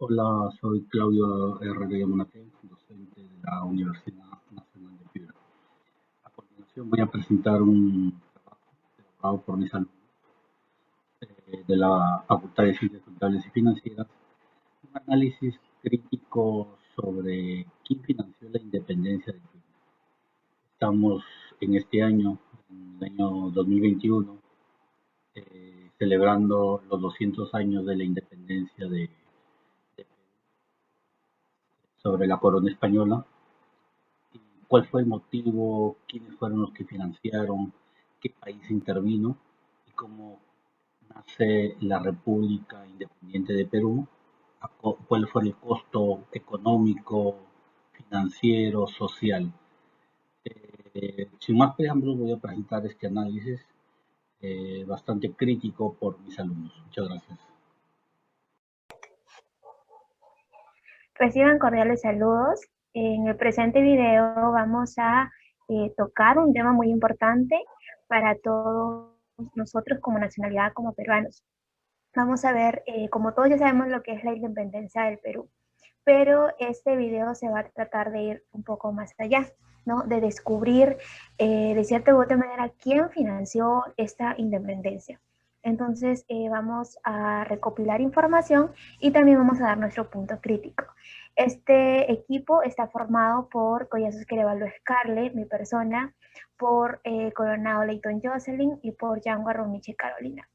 Hola, soy Claudio R. Yamunate, docente de la Universidad Nacional de Piura. A continuación voy a presentar un trabajo elaborado por mis alumnos de la Facultad de Ciencias Contables y Financieras, un análisis crítico sobre quién financió la independencia del Perú. Estamos en este año, en el año 2021, celebrando los 200 años de la independencia de Perú sobre la corona española. ¿Cuál fue el motivo? ¿Quiénes fueron los que financiaron? ¿Qué país intervino? ¿Y cómo nace la República Independiente de Perú? ¿Cuál fue el costo económico, financiero, social? Sin más preámbulos, voy a presentar este análisis bastante crítico por mis alumnos. Muchas gracias. Reciban cordiales saludos. En el presente video vamos a tocar un tema muy importante para todos nosotros como nacionalidad, como peruanos. Vamos a ver, como todos ya sabemos lo que es la independencia del Perú, pero este video se va a tratar de ir un poco más allá, ¿no? De descubrir de cierta u otra manera quién financió esta independencia. Entonces vamos a recopilar información y también vamos a dar nuestro punto crítico. Este equipo está formado por Collazos Querevalo Scarlett, mi persona, por Coronado Leighton Jocelyn y por Yango Arromiche Carolina.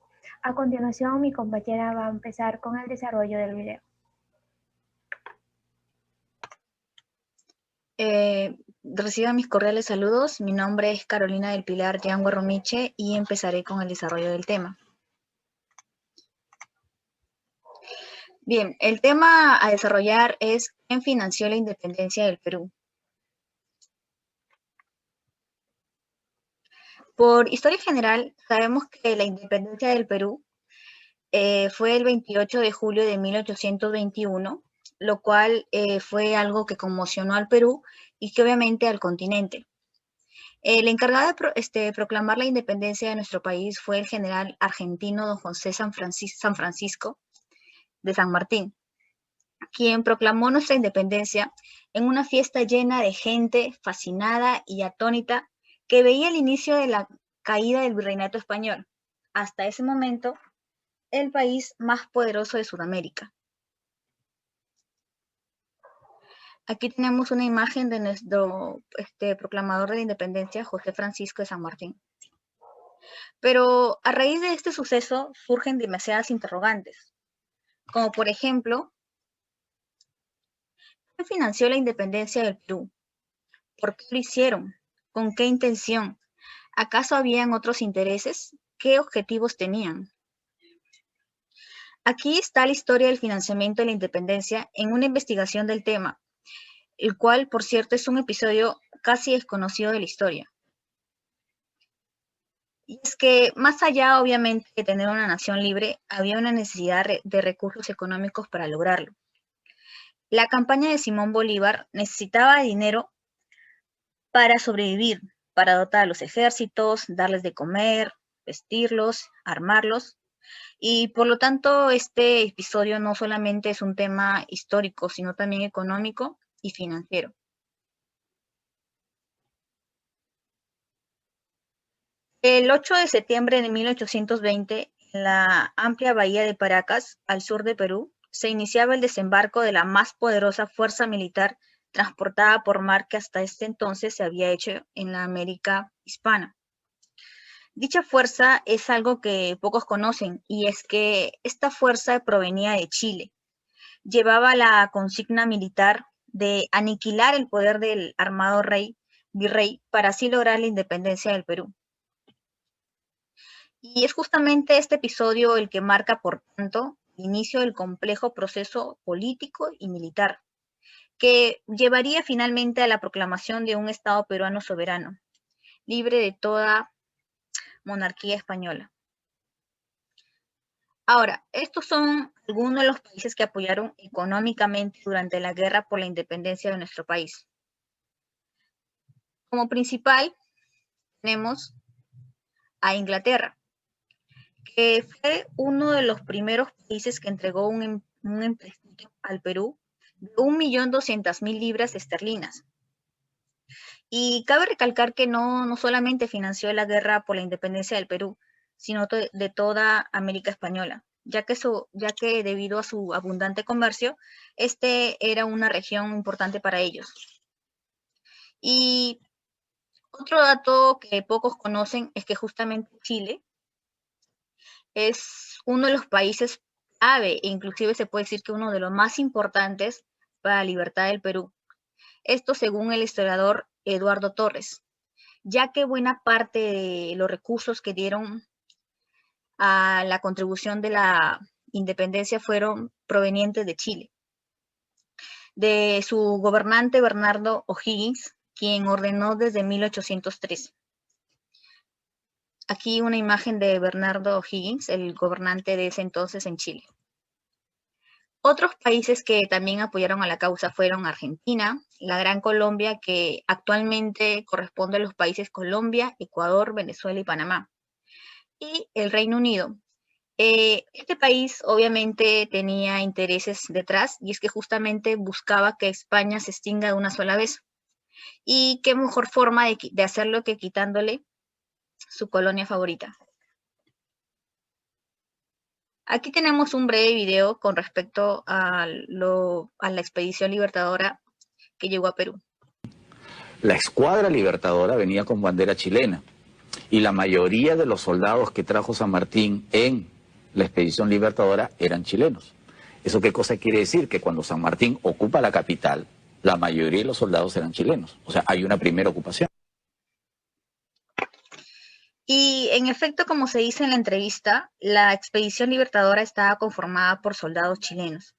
A continuación, mi compañera va a empezar con el desarrollo del video. Reciban mis cordiales saludos. Mi nombre es Carolina del Pilar Yango Arromiche y empezaré con el desarrollo del tema. Bien, el tema a desarrollar es ¿quién financió la independencia del Perú? Por historia general, sabemos que la independencia del Perú fue el 28 de julio de 1821, lo cual fue algo que conmocionó al Perú y que obviamente al continente. El encargado de proclamar la independencia de nuestro país fue el general argentino don José San Francisco de San Martín, quien proclamó nuestra independencia en una fiesta llena de gente fascinada y atónita que veía el inicio de la caída del virreinato español, hasta ese momento el país más poderoso de Sudamérica. Aquí tenemos una imagen de nuestro proclamador de la independencia, José Francisco de San Martín. Pero a raíz de este suceso surgen demasiadas interrogantes, como por ejemplo, ¿quién financió la independencia del Perú? ¿Por qué lo hicieron? ¿Con qué intención? ¿Acaso habían otros intereses? ¿Qué objetivos tenían? Aquí está la historia del financiamiento de la independencia en una investigación del tema, el cual, por cierto, es un episodio casi desconocido de la historia. Y es que, más allá, obviamente, de tener una nación libre, había una necesidad de recursos económicos para lograrlo. La campaña de Simón Bolívar necesitaba dinero para sobrevivir, para dotar a los ejércitos, darles de comer, vestirlos, armarlos. Y por lo tanto, este episodio no solamente es un tema histórico, sino también económico y financiero. El 8 de septiembre de 1820, en la amplia bahía de Paracas, al sur de Perú, se iniciaba el desembarco de la más poderosa fuerza militar transportada por mar que hasta este entonces se había hecho en la América hispana. Dicha fuerza es algo que pocos conocen, y es que esta fuerza provenía de Chile. Llevaba la consigna militar de aniquilar el poder del armado virrey para así lograr la independencia del Perú. Y es justamente este episodio el que marca, por tanto, el inicio del complejo proceso político y militar, que llevaría finalmente a la proclamación de un Estado peruano soberano, libre de toda monarquía española. Ahora, estos son algunos de los países que apoyaron económicamente durante la guerra por la independencia de nuestro país. Como principal tenemos a Inglaterra, que fue uno de los primeros países que entregó un un empréstito al Perú de 1.200.000 libras esterlinas. Y cabe recalcar que no solamente financió la guerra por la independencia del Perú, sino de toda América Española, ya que debido a su abundante comercio, este era una región importante para ellos. Y otro dato que pocos conocen es que justamente Chile es uno de los países clave, e inclusive se puede decir que uno de los más importantes para la libertad del Perú. Esto según el historiador Eduardo Torres, ya que buena parte de los recursos que dieron a la contribución de la independencia fueron provenientes de Chile, de su gobernante Bernardo O'Higgins, quien ordenó desde 1813. Aquí una imagen de Bernardo O'Higgins, el gobernante de ese entonces en Chile. Otros países que también apoyaron a la causa fueron Argentina, la Gran Colombia, que actualmente corresponde a los países Colombia, Ecuador, Venezuela y Panamá, y el Reino Unido. Este país obviamente tenía intereses detrás, y es que justamente buscaba que España se extinga de una sola vez. Y qué mejor forma de hacerlo que quitándole su colonia favorita. Aquí tenemos un breve video con respecto a la expedición libertadora que llegó a Perú. La escuadra libertadora venía con bandera chilena y la mayoría de los soldados que trajo San Martín en la expedición libertadora eran chilenos. ¿Eso qué cosa quiere decir? Que cuando San Martín ocupa la capital, la mayoría de los soldados eran chilenos. O sea, hay una primera ocupación. Y en efecto, como se dice en la entrevista, la expedición libertadora estaba conformada por soldados chilenos.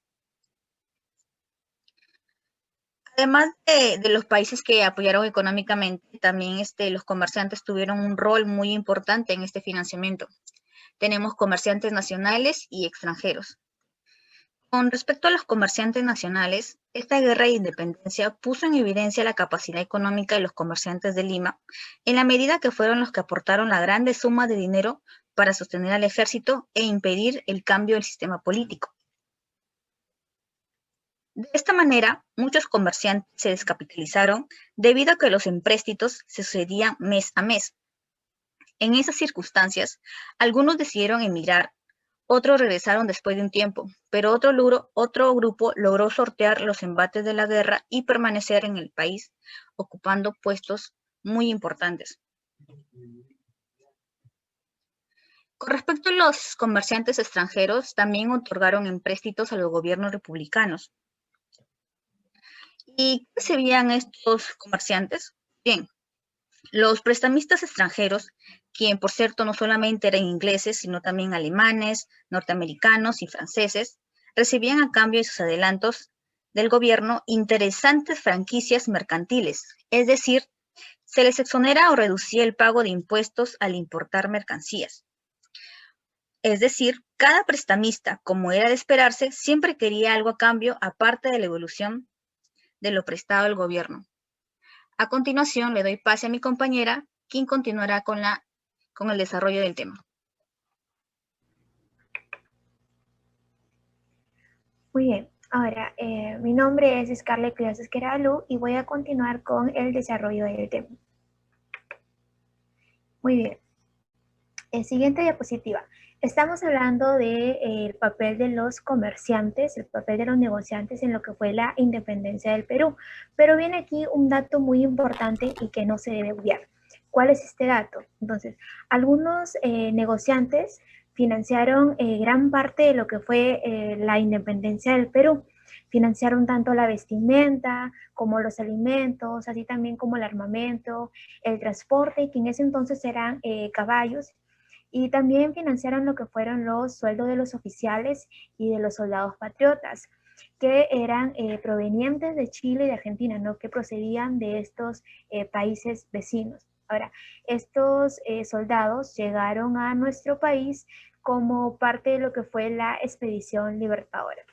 Además de los países que apoyaron económicamente, también los comerciantes tuvieron un rol muy importante en este financiamiento. Tenemos comerciantes nacionales y extranjeros. Con respecto a los comerciantes nacionales, esta guerra de independencia puso en evidencia la capacidad económica de los comerciantes de Lima, en la medida que fueron los que aportaron la grande suma de dinero para sostener al ejército e impedir el cambio del sistema político. De esta manera, muchos comerciantes se descapitalizaron debido a que los empréstitos se sucedían mes a mes. En esas circunstancias, algunos decidieron emigrar, otros regresaron después de un tiempo, pero otro grupo logró sortear los embates de la guerra y permanecer en el país, ocupando puestos muy importantes. Con respecto a los comerciantes extranjeros, también otorgaron empréstitos a los gobiernos republicanos. ¿Y qué recibían estos comerciantes? Bien, los prestamistas extranjeros, quien por cierto no solamente eran ingleses, sino también alemanes, norteamericanos y franceses, recibían a cambio de sus adelantos del gobierno interesantes franquicias mercantiles, es decir, se les exonera o reducía el pago de impuestos al importar mercancías. Es decir, cada prestamista, como era de esperarse, siempre quería algo a cambio aparte de la evolución de lo prestado al gobierno. A continuación, le doy pase a mi compañera, quien continuará con el desarrollo del tema. Muy bien, ahora mi nombre es Scarlett Clases Queralu y voy a continuar con el desarrollo del tema. Muy bien. Siguiente diapositiva. Estamos hablando del papel de los comerciantes, el papel de los negociantes en lo que fue la independencia del Perú. Pero viene aquí un dato muy importante y que no se debe obviar. ¿Cuál es este dato? Entonces, algunos negociantes financiaron gran parte de lo que fue la independencia del Perú. Financiaron tanto la vestimenta como los alimentos, así también como el armamento, el transporte, que en ese entonces eran caballos, y también financiaron lo que fueron los sueldos de los oficiales y de los soldados patriotas, que eran provenientes de Chile y de Argentina, ¿no? Que procedían de estos países vecinos. Ahora, estos soldados llegaron a nuestro país como parte de lo que fue la expedición libertadora.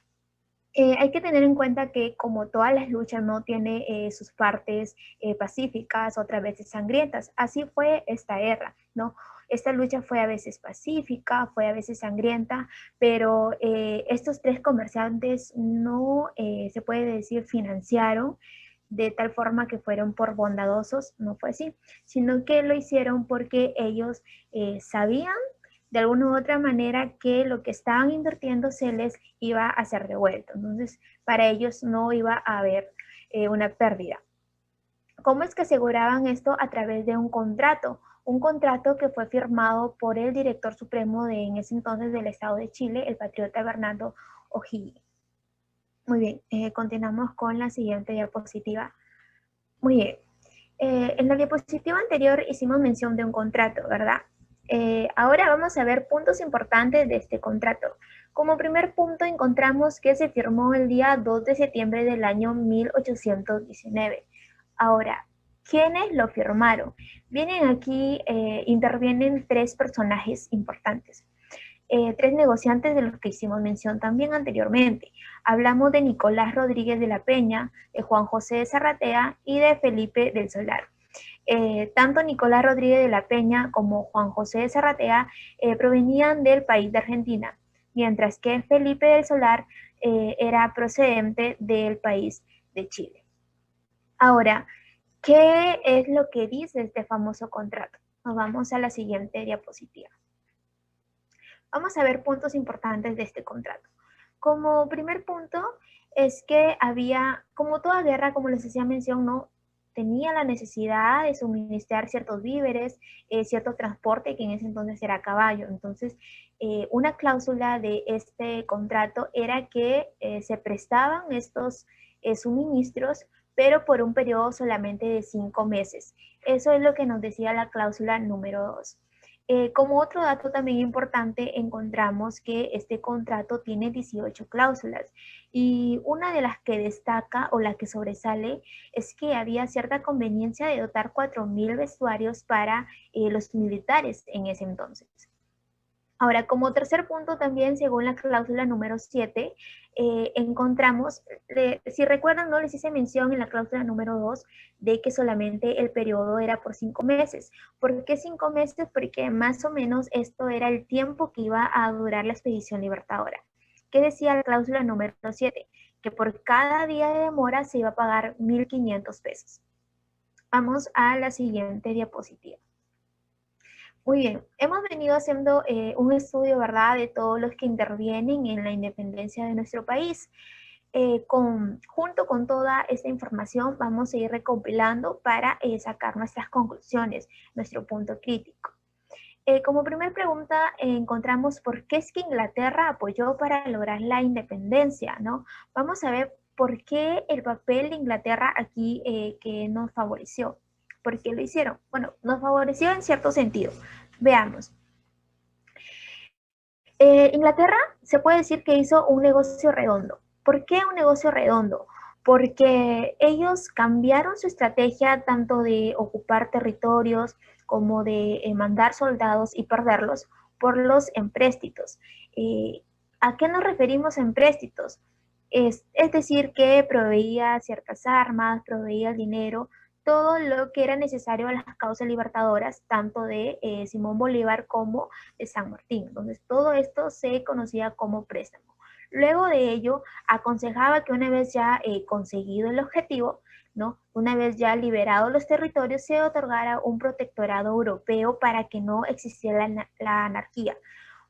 Hay que tener en cuenta que como todas las luchas no tiene sus partes pacíficas, otras veces sangrientas. Así fue esta guerra, ¿no? Esta lucha fue a veces pacífica, fue a veces sangrienta, pero estos tres comerciantes no se puede decir financiaron de tal forma que fueron por bondadosos, no fue así, sino que lo hicieron porque ellos sabían de alguna u otra manera que lo que estaban invirtiendo se les iba a ser devuelto. Entonces, para ellos no iba a haber una pérdida. ¿Cómo es que aseguraban esto? A través de un contrato que fue firmado por el director supremo de en ese entonces del Estado de Chile, el patriota Bernardo O'Higgins. Muy bien, continuamos con la siguiente diapositiva. Muy bien. En la diapositiva anterior hicimos mención de un contrato, ¿verdad? Ahora vamos a ver puntos importantes de este contrato. Como primer punto encontramos que se firmó el día 2 de septiembre del año 1819. Ahora, ¿quiénes lo firmaron? Vienen aquí, intervienen tres personajes importantes. Tres negociantes de los que hicimos mención también anteriormente. Hablamos de Nicolás Rodríguez de la Peña, de Juan José de Zarratea y de Felipe del Solar. Tanto Nicolás Rodríguez de la Peña como Juan José de Zarratea provenían del país de Argentina, mientras que Felipe del Solar era procedente del país de Chile. Ahora, ¿qué es lo que dice este famoso contrato? Nos vamos a la siguiente diapositiva. Vamos a ver puntos importantes de este contrato. Como primer punto es que había, como toda guerra, como les hacía mención, ¿no? Tenía la necesidad de suministrar ciertos víveres, cierto transporte, que en ese entonces era a caballo. Entonces, una cláusula de este contrato era que se prestaban estos suministros, pero por un periodo solamente de 5 meses. Eso es lo que nos decía la cláusula número 2. Como otro dato también importante, encontramos que este contrato tiene 18 cláusulas y una de las que destaca o la que sobresale es que había cierta conveniencia de dotar 4.000 vestuarios para los militares en ese entonces. Ahora, como tercer punto también, según la cláusula número 7, encontramos, si recuerdan, no les hice mención en la cláusula número 2 de que solamente el periodo era por 5 meses. ¿Por qué 5 meses? Porque más o menos esto era el tiempo que iba a durar la expedición libertadora. ¿Qué decía la cláusula número 7? Que por cada día de demora se iba a pagar 1.500 pesos. Vamos a la siguiente diapositiva. Muy bien, hemos venido haciendo un estudio, ¿verdad?, de todos los que intervienen en la independencia de nuestro país. Junto con toda esta información vamos a ir recopilando para sacar nuestras conclusiones, nuestro punto crítico. Como primera pregunta encontramos por qué es que Inglaterra apoyó para lograr la independencia, ¿no? Vamos a ver por qué el papel de Inglaterra aquí que nos favoreció. ¿Por qué lo hicieron? Bueno, nos favoreció en cierto sentido. Veamos. Inglaterra se puede decir que hizo un negocio redondo. ¿Por qué un negocio redondo? Porque ellos cambiaron su estrategia tanto de ocupar territorios como de mandar soldados y perderlos por los empréstitos. ¿A qué nos referimos empréstitos? Es decir, que proveía ciertas armas, proveía el dinero, todo lo que era necesario a las causas libertadoras, tanto de Simón Bolívar como de San Martín. Entonces, todo esto se conocía como préstamo. Luego de ello, aconsejaba que una vez ya conseguido el objetivo, ¿no? Una vez ya liberados los territorios, se otorgara un protectorado europeo para que no existiera la anarquía.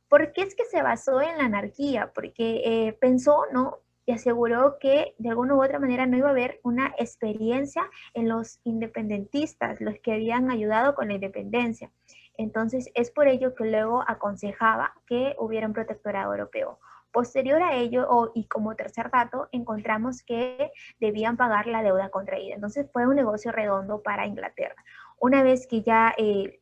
¿Por qué es que se basó en la anarquía? Porque pensó, ¿no?, y aseguró que de alguna u otra manera no iba a haber una experiencia en los independentistas, los que habían ayudado con la independencia. Entonces es por ello que luego aconsejaba que hubiera un protectorado europeo. Posterior a ello, y como tercer dato, encontramos que debían pagar la deuda contraída. Entonces fue un negocio redondo para Inglaterra. Una vez que ya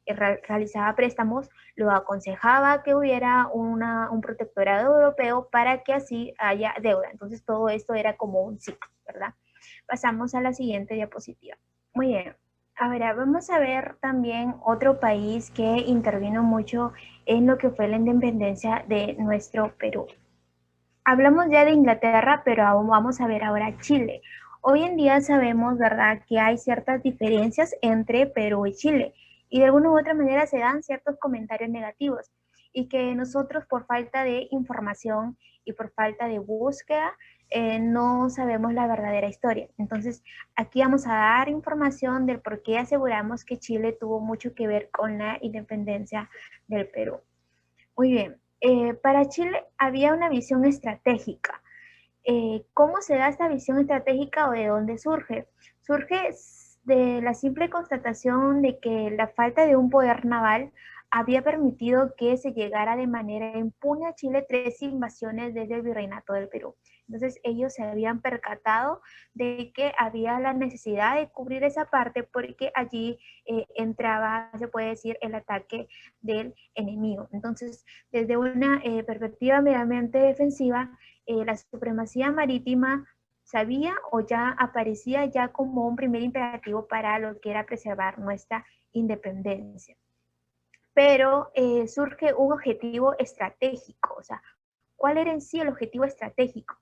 realizaba préstamos, lo aconsejaba que hubiera un protectorado europeo para que así haya deuda. Entonces todo esto era como un ciclo, ¿verdad? Pasamos a la siguiente diapositiva. Muy bien. Ahora vamos a ver también otro país que intervino mucho en lo que fue la independencia de nuestro Perú. Hablamos ya de Inglaterra, pero aún vamos a ver ahora Chile. Hoy en día sabemos, ¿verdad?, que hay ciertas diferencias entre Perú y Chile. y de alguna u otra manera se dan ciertos comentarios negativos y que nosotros por falta de información y por falta de búsqueda no sabemos la verdadera historia. Entonces, aquí vamos a dar información del por qué aseguramos que Chile tuvo mucho que ver con la independencia del Perú. Muy bien, para Chile había una visión estratégica. ¿Cómo se da esta visión estratégica o de dónde surge? Surge de la simple constatación de que la falta de un poder naval había permitido que se llegara de manera impune a Chile 3 invasiones desde el Virreinato del Perú. Entonces ellos se habían percatado de que había la necesidad de cubrir esa parte porque allí entraba, se puede decir, el ataque del enemigo. Entonces, desde una perspectiva meramente defensiva, la supremacía marítima sabía o ya aparecía ya como un primer imperativo para lo que era preservar nuestra independencia. Pero surge un objetivo estratégico, o sea, ¿cuál era en sí el objetivo estratégico?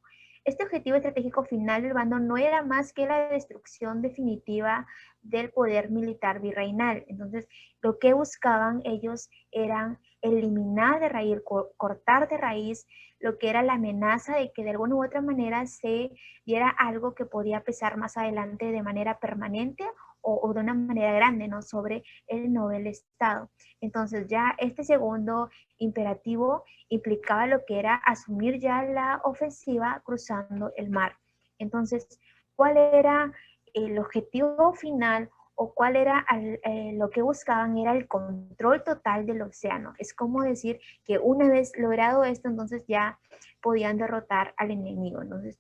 Este objetivo estratégico final del bando no era más que la destrucción definitiva del poder militar virreinal. Entonces, lo que buscaban ellos eran eliminar de raíz, cortar de raíz lo que era la amenaza de que de alguna u otra manera se diera algo que podía pesar más adelante de manera permanente o de una manera grande, ¿no? Sobre el novel Estado. Entonces ya este segundo imperativo implicaba lo que era asumir ya la ofensiva cruzando el mar. Entonces, ¿cuál era el objetivo final o cuál era lo que buscaban? Era el control total del océano. Es como decir que una vez logrado esto, entonces ya podían derrotar al enemigo. Entonces,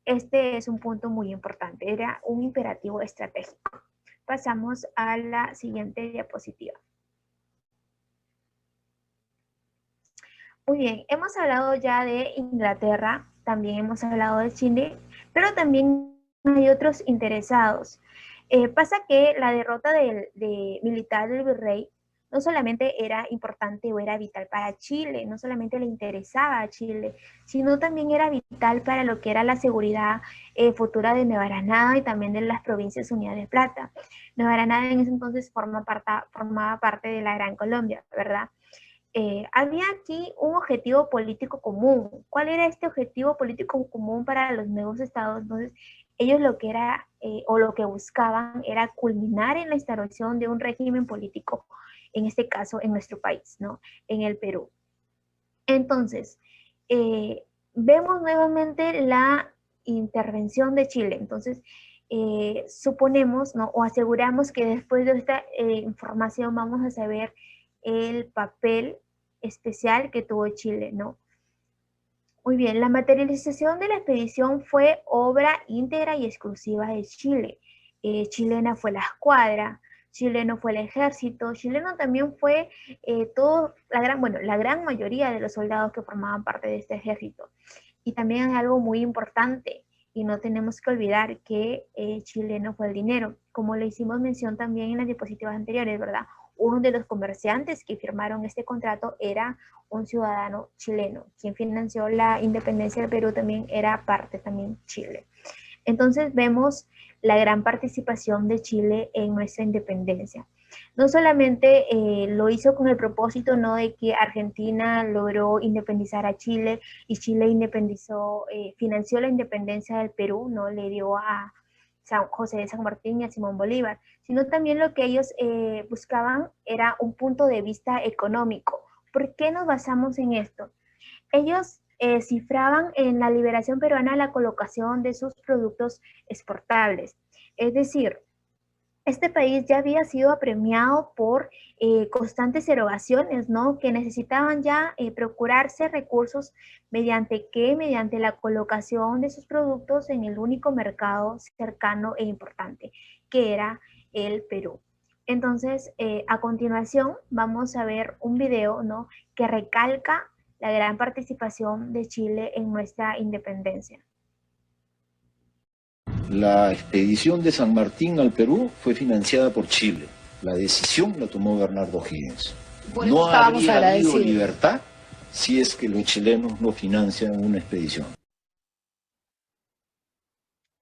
este es un punto muy importante, era un imperativo estratégico. Pasamos a la siguiente diapositiva. Muy bien, hemos hablado ya de Inglaterra, también hemos hablado de Chile, pero también hay otros interesados. Pasa que la derrota militar del virrey no solamente era importante o era vital para Chile, no solamente le interesaba a Chile, sino también era vital para lo que era la seguridad futura de Nueva Granada y también de las provincias Unidas de Plata. Nueva Granada en ese entonces formaba parte de la Gran Colombia, ¿verdad? Había aquí un objetivo político común. ¿Cuál era este objetivo político común para los nuevos estados? Entonces, ellos lo que era o lo que buscaban era culminar en la instauración de un régimen político, en este caso en nuestro país, ¿no? En el Perú. Entonces, vemos nuevamente la intervención de Chile. Entonces, suponemos, ¿no? O aseguramos que después de esta información vamos a saber el papel especial que tuvo Chile, ¿no? Muy bien, la materialización de la expedición fue obra íntegra y exclusiva de Chile. Chilena fue la escuadra, chileno fue el ejército, chileno también fue la gran mayoría de los soldados que formaban parte de este ejército. Y también hay algo muy importante, y no tenemos que olvidar que chileno fue el dinero, como le hicimos mención también en las diapositivas anteriores, ¿verdad? Uno de los comerciantes que firmaron este contrato era un ciudadano chileno. Quien financió la independencia del Perú también era parte también Chile. Entonces vemos la gran participación de Chile en nuestra independencia. No solamente lo hizo con el propósito, ¿no?, de que Argentina logró independizar a Chile y Chile financió la independencia del Perú, ¿no? Le dio a San José de San Martín y a Simón Bolívar, sino también lo que ellos buscaban era un punto de vista económico. ¿Por qué nos basamos en esto? Ellos cifraban en la liberación peruana la colocación de sus productos exportables. Es decir, este país ya había sido apremiado por constantes erogaciones, ¿no? Que necesitaban ya procurarse recursos mediante ¿qué? Mediante la colocación de sus productos en el único mercado cercano e importante, que era el Perú. Entonces, a continuación vamos a ver un video, ¿no?, que recalca la gran participación de Chile en nuestra independencia. La expedición de San Martín al Perú fue financiada por Chile. La decisión la tomó Bernardo Higgins. No habría habido libertad si es que los chilenos no financian una expedición.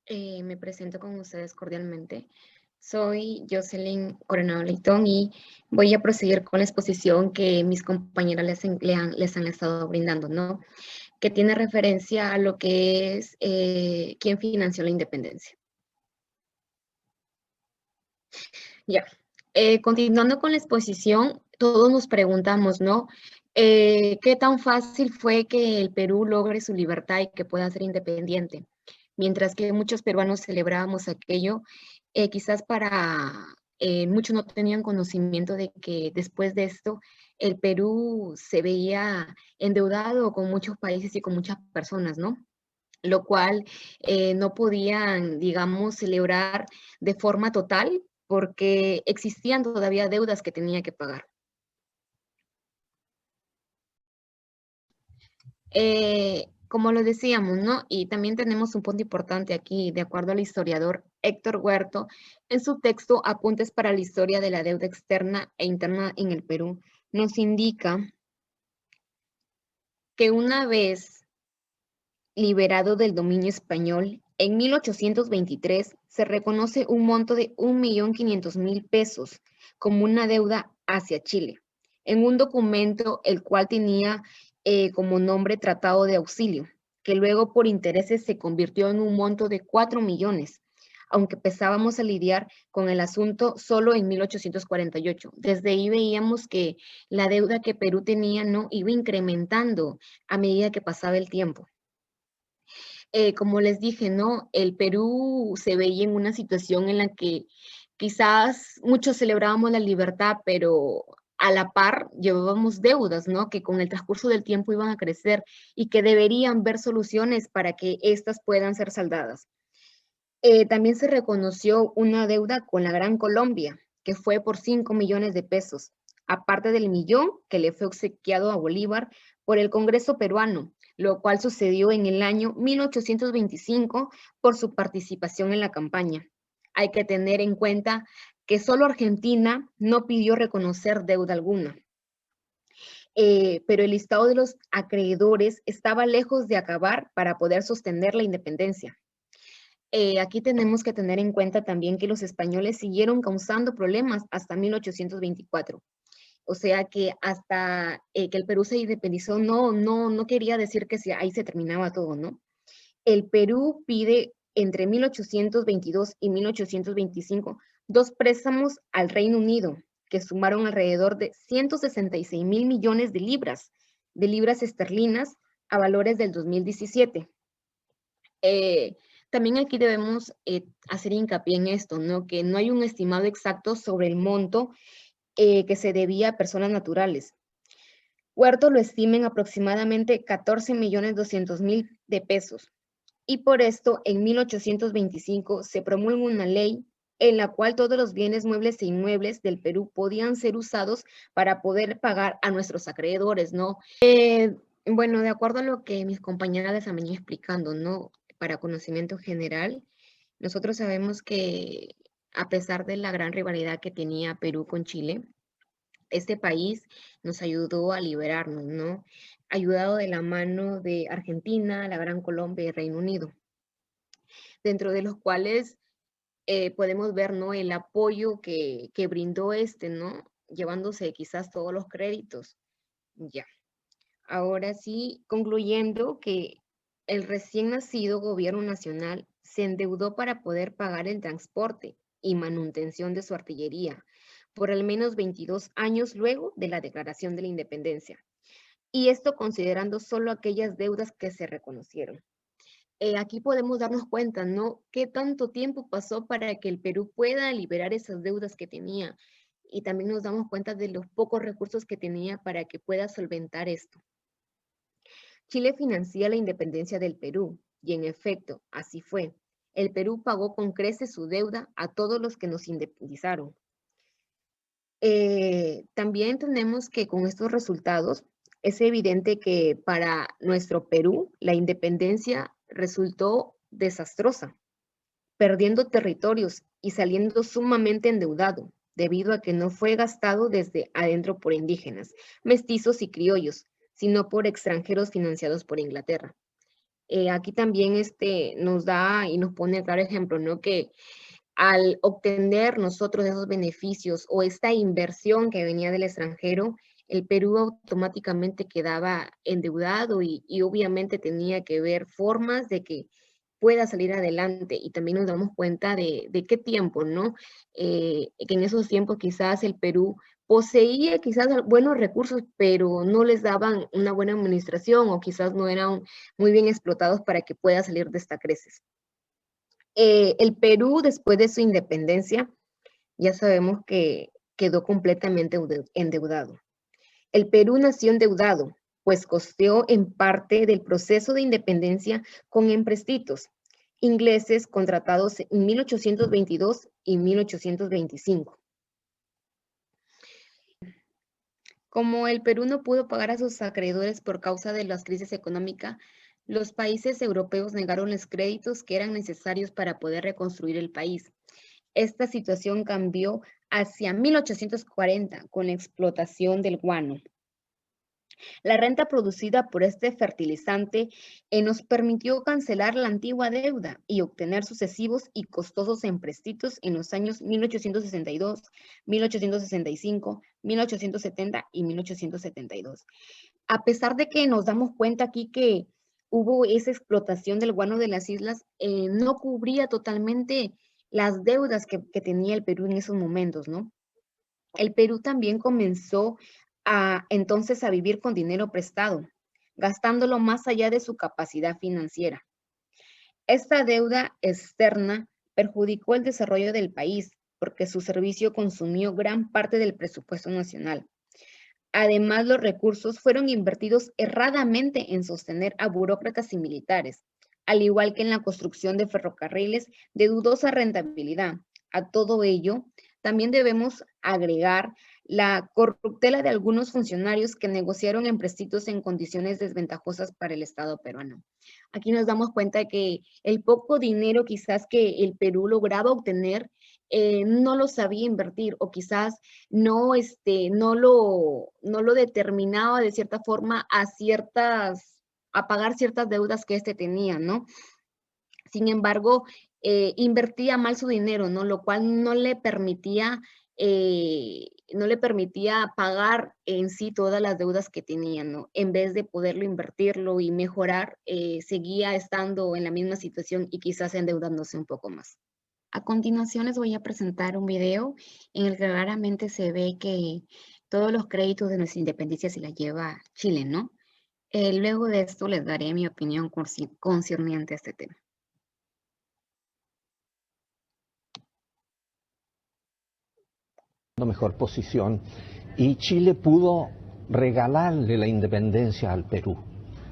Me presento con ustedes cordialmente. Soy Jocelyn Coronado Leitón y voy a proseguir con la exposición que mis compañeras les han estado brindando, ¿no? Que tiene referencia a lo que es quién financió la independencia. Ya, continuando con la exposición, todos nos preguntamos, ¿no? ¿Qué tan fácil fue que el Perú logre su libertad y que pueda ser independiente? Mientras que muchos peruanos celebrábamos aquello, quizás muchos no tenían conocimiento de que después de esto el Perú se veía endeudado con muchos países y con muchas personas, ¿no? Lo cual no podían, digamos, celebrar de forma total porque existían todavía deudas que tenía que pagar. Como lo decíamos, ¿no? Y también tenemos un punto importante aquí, de acuerdo al historiador Héctor Huerto, en su texto Apuntes para la historia de la deuda externa e interna en el Perú, nos indica que una vez liberado del dominio español, en 1823 se reconoce un monto de 1.500.000 pesos como una deuda hacia Chile, en un documento el cual tenía como nombre Tratado de Auxilio, que luego por intereses se convirtió en un monto de 4 millones, aunque empezábamos a lidiar con el asunto solo en 1848. Desde ahí veíamos que la deuda que Perú tenía no iba incrementando a medida que pasaba el tiempo. Como les dije, ¿no? El Perú se veía en una situación en la que quizás muchos celebrábamos la libertad, pero a la par llevábamos deudas, ¿no? Que con el transcurso del tiempo iban a crecer y que deberían ver soluciones para que éstas puedan ser saldadas. También se reconoció una deuda con la Gran Colombia, que fue por 5 millones de pesos, aparte del millón que le fue obsequiado a Bolívar por el Congreso peruano, lo cual sucedió en el año 1825 por su participación en la campaña. Hay que tener en cuenta que solo Argentina no pidió reconocer deuda alguna. Pero el listado de los acreedores estaba lejos de acabar para poder sostener la independencia. Aquí tenemos que tener en cuenta también que los españoles siguieron causando problemas hasta 1824. O sea que hasta que el Perú se independizó, no quería decir que ahí se terminaba todo, ¿no? El Perú pide entre 1822 y 1825 2 préstamos al Reino Unido, que sumaron alrededor de 166.000 millones de libras esterlinas a valores del 2017. También aquí debemos hacer hincapié en esto, ¿no? Que no hay un estimado exacto sobre el monto que se debía a personas naturales. Huerto lo estima en aproximadamente 14.200.000 de pesos. Y por esto, en 1825 se promulga una ley en la cual todos los bienes muebles e inmuebles del Perú podían ser usados para poder pagar a nuestros acreedores, ¿no? Bueno, de acuerdo a lo que mis compañeras les han venido explicando, ¿no? Para conocimiento general, nosotros sabemos que a pesar de la gran rivalidad que tenía Perú con Chile, este país nos ayudó a liberarnos, ¿no? Ayudado de la mano de Argentina, la Gran Colombia y Reino Unido, dentro de los cuales podemos ver, ¿no? El apoyo que brindó ¿no? Llevándose quizás todos los créditos. Ya. Ahora sí, concluyendo que el recién nacido gobierno nacional se endeudó para poder pagar el transporte y manutención de su artillería por al menos 22 años luego de la declaración de la independencia. Y esto considerando solo aquellas deudas que se reconocieron. Aquí podemos darnos cuenta, ¿no? ¿Qué tanto tiempo pasó para que el Perú pueda liberar esas deudas que tenía? Y también nos damos cuenta de los pocos recursos que tenía para que pueda solventar esto. Chile financia la independencia del Perú, y en efecto, así fue. El Perú pagó con creces su deuda a todos los que nos independizaron. También tenemos que con estos resultados es evidente que para nuestro Perú la independencia resultó desastrosa, perdiendo territorios y saliendo sumamente endeudado, debido a que no fue gastado desde adentro por indígenas, mestizos y criollos, sino por extranjeros financiados por Inglaterra. Aquí también nos da y nos pone claro ejemplo, ¿no? Que al obtener nosotros esos beneficios o esta inversión que venía del extranjero, el Perú automáticamente quedaba endeudado y obviamente tenía que ver formas de que pueda salir adelante. Y también nos damos cuenta de qué tiempo, ¿no? Que en esos tiempos quizás el Perú poseía quizás buenos recursos, pero no les daban una buena administración o quizás no eran muy bien explotados para que pueda salir de esta crisis. El Perú, después de su independencia, ya sabemos que quedó completamente endeudado. El Perú nació endeudado, pues costeó en parte del proceso de independencia con empréstitos ingleses contratados en 1822 y 1825. Como el Perú no pudo pagar a sus acreedores por causa de las crisis económicas, los países europeos negaron los créditos que eran necesarios para poder reconstruir el país. Esta situación cambió hacia 1840 con la explotación del guano. La renta producida por este fertilizante nos permitió cancelar la antigua deuda y obtener sucesivos y costosos empréstitos en los años 1862, 1865, 1870 y 1872. A pesar de que nos damos cuenta aquí que hubo esa explotación del guano de las islas, no cubría totalmente las deudas que tenía el Perú en esos momentos, ¿no? El Perú también comenzó entonces a vivir con dinero prestado, gastándolo más allá de su capacidad financiera. Esta deuda externa perjudicó el desarrollo del país porque su servicio consumió gran parte del presupuesto nacional. Además, los recursos fueron invertidos erradamente en sostener a burócratas y militares, al igual que en la construcción de ferrocarriles de dudosa rentabilidad. A todo ello, también debemos agregar la corruptela de algunos funcionarios que negociaron empréstitos en condiciones desventajosas para el Estado peruano. Aquí nos damos cuenta de que el poco dinero quizás que el Perú lograba obtener no lo sabía invertir o quizás no lo determinaba de cierta forma a pagar ciertas deudas que tenía, ¿no? Sin embargo, invertía mal su dinero, ¿no? Lo cual no le permitía pagar en sí todas las deudas que tenía, ¿no? En vez de poderlo invertirlo y mejorar, seguía estando en la misma situación y quizás endeudándose un poco más. A continuación les voy a presentar un video en el que claramente se ve que todos los créditos de nuestra independencia se la lleva Chile, ¿no? Luego de esto les daré mi opinión concerniente a este tema. Mejor posición y Chile pudo regalarle la independencia al Perú,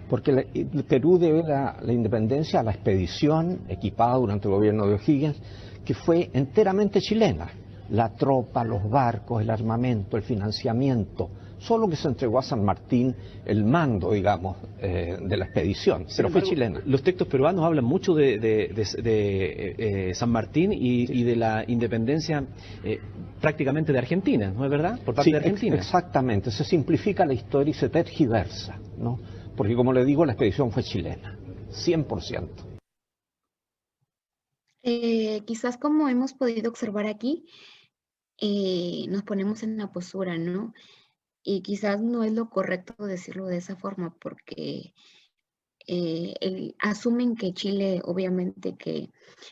porque el Perú debe la independencia a la expedición equipada durante el gobierno de O'Higgins, que fue enteramente chilena. La tropa, los barcos, el armamento, el financiamiento, solo que se entregó a San Martín el mando, digamos, de la expedición, pero fue chilena. Los textos peruanos hablan mucho de San Martín y de la independencia prácticamente de Argentina, ¿no es verdad? Por parte de Argentina. Exactamente, se simplifica la historia y se tergiversa, ¿no? Porque como le digo, la expedición fue chilena, 100%. Quizás como hemos podido observar aquí, nos ponemos en la postura, ¿no? Y quizás no es lo correcto decirlo de esa forma porque asumen que Chile obviamente que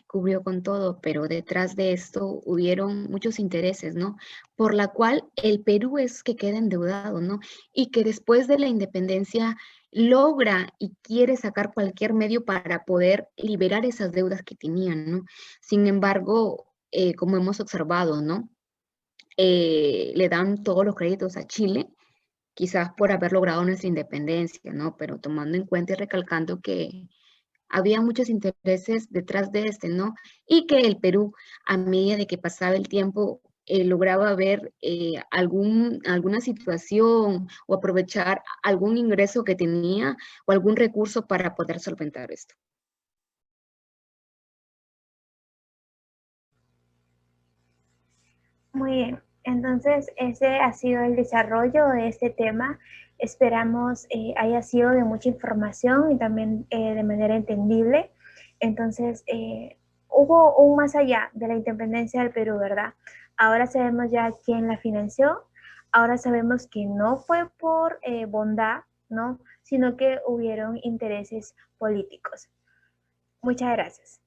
cubrió con todo, pero detrás de esto hubieron muchos intereses, ¿no? Por la cual el Perú es que queda endeudado, ¿no? Y que después de la independencia logra y quiere sacar cualquier medio para poder liberar esas deudas que tenían, ¿no? Sin embargo, como hemos observado, ¿no? Le dan todos los créditos a Chile, quizás por haber logrado nuestra independencia, ¿no? Pero tomando en cuenta y recalcando que había muchos intereses detrás de ¿no? Y que el Perú, a medida de que pasaba el tiempo, lograba ver alguna situación o aprovechar algún ingreso que tenía o algún recurso para poder solventar esto. Muy bien. Entonces, ese ha sido el desarrollo de este tema. Esperamos haya sido de mucha información y también de manera entendible. Entonces, hubo un más allá de la independencia del Perú, ¿verdad? Ahora sabemos ya quién la financió, ahora sabemos que no fue por bondad, ¿no? Sino que hubieron intereses políticos. Muchas gracias.